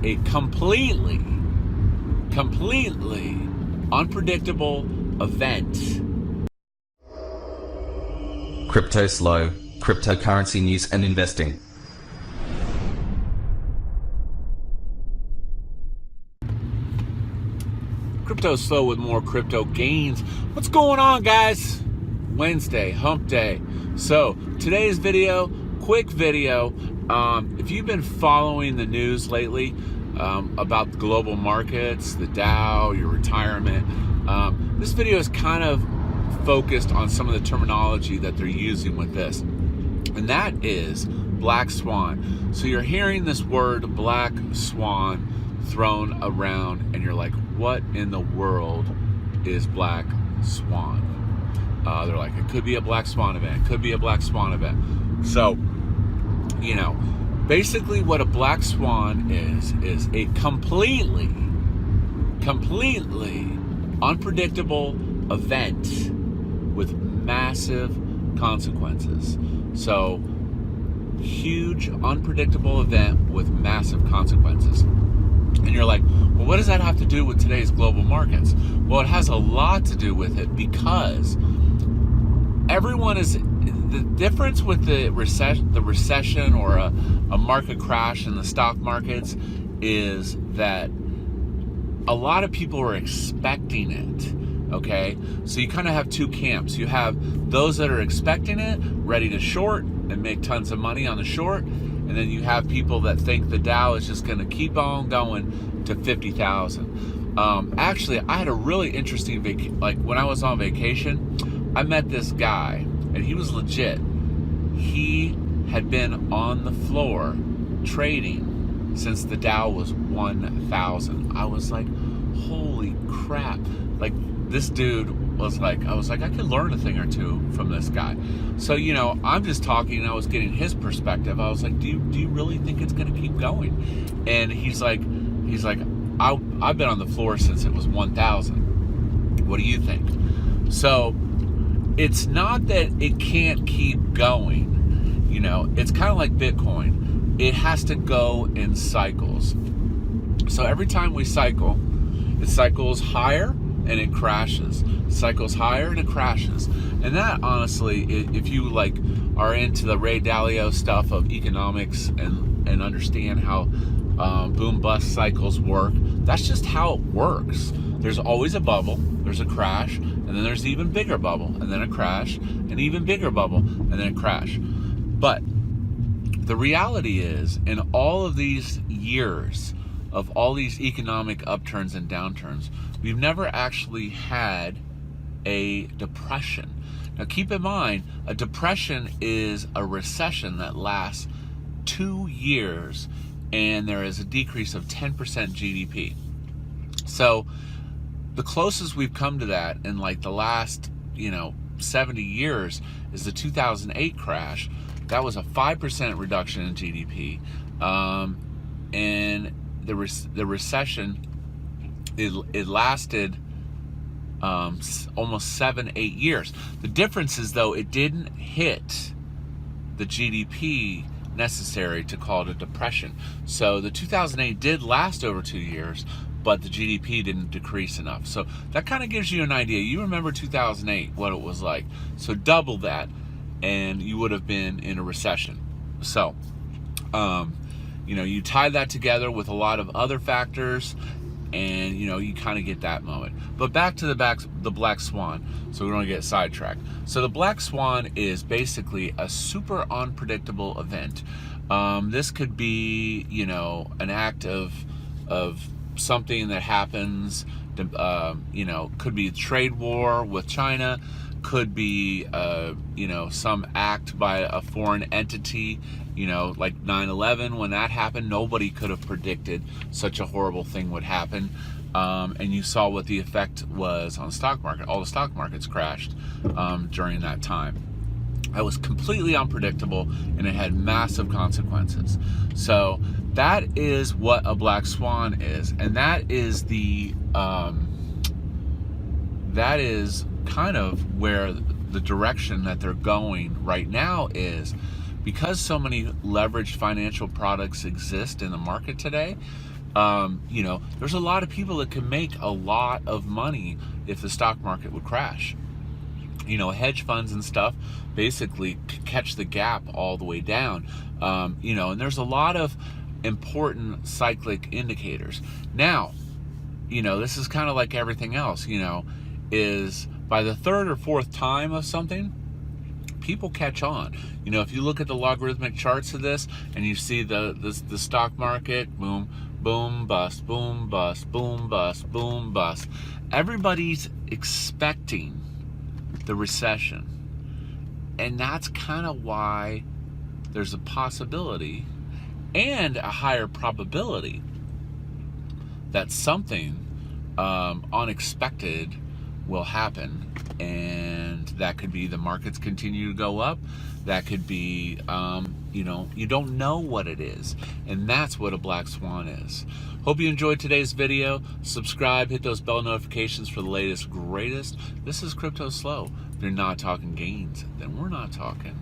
a completely unpredictable event. Cryptoslo, cryptocurrency news and investing. Cryptoslo with more crypto gains. What's going on, guys? Wednesday, hump day. So today's video, quick video. If you've been following the news lately about the global markets, the Dow, your retirement, this video is kind of focused on some of the terminology that they're using with this, and that is Black Swan. So you're hearing this word Black Swan thrown around, and you're like, what in the world is Black Swan? They're like, it could be a Black Swan event, it could be a Black Swan event. So, you know, basically what a Black Swan is a completely unpredictable event with massive consequences. So, huge unpredictable event with massive consequences. And you're like, well, what does that have to do with today's global markets? Well, it has a lot to do with it, because everyone is, the difference with the recession or a market crash in the stock markets is that a lot of people are expecting it, okay? So you kind of have two camps. You have those that are expecting it, ready to short and make tons of money on the short, and then you have people that think the Dow is just going to keep on going to 50,000. Actually, I had a really interesting like when I was on vacation, I met this guy, and he was legit. He had been on the floor trading since the Dow was 1,000. I was like, holy crap. Like, this dude was like, I could learn a thing or two from this guy. So, you know, I'm just talking, and I was getting his perspective. I was like, do you really think it's going to keep going? And he's like, I've been on the floor since it was 1,000. What do you think? So it's not that it can't keep going. You know, it's kind of like Bitcoin. It has to go in cycles. So every time we cycle, it cycles higher and it crashes. It cycles higher and it crashes. And that, honestly, if you like are into the Ray Dalio stuff of economics and understand how boom bust cycles work, that's just how it works. There's always a bubble, there's a crash, and then there's an even bigger bubble, and then a crash, an even bigger bubble, and then a crash. But the reality is, in all of these years of all these economic upturns and downturns, we've never actually had a depression. Now keep in mind, a depression is a recession that lasts 2 years, and there is a decrease of 10% GDP. So the closest we've come to that in like the last, 70 years is the 2008 crash. That was a 5% reduction in GDP. And the recession, it lasted almost 7-8 years. The difference is, though, it didn't hit the GDP necessary to call it a depression. So the 2008 did last over 2 years, but the GDP didn't decrease enough. So that kind of gives you an idea. You remember 2008, what it was like. So double that, and you would have been in a recession. So, you tie that together with a lot of other factors, and you kind of get that moment. But back to the Black Swan. So we don't get sidetracked. So the Black Swan is basically a super unpredictable event. This could be, an act of something that happens. Could be a trade war with China. Could be, some act by a foreign entity. Like 9/11, when that happened, nobody could have predicted such a horrible thing would happen. And you saw what the effect was on the stock market. All the stock markets crashed during that time. That was completely unpredictable, and it had massive consequences. So that is what a Black Swan is, and that is that is kind of where the direction that they're going right now is. Because so many leveraged financial products exist in the market today, You know, there's a lot of people that can make a lot of money if the stock market would crash. You know, hedge funds and stuff basically catch the gap all the way down. You know, and there's a lot of important cyclic indicators. Now, you know, this is kind of like everything else, you know, is by the third or fourth time of something, people catch on. You know, if you look at the logarithmic charts of this and you see the stock market, boom, boom, bust, boom, bust, boom, bust, boom, bust. Everybody's expecting the recession. And that's kind of why there's a possibility and a higher probability that something unexpected will happen. And that could be the markets continue to go up. That could be, you know, you don't know what it is. And that's what a black swan is. Hope you enjoyed today's video. Subscribe, hit those bell notifications for the latest, greatest. This is Cryptoslo. If you're not talking gains, then we're not talking.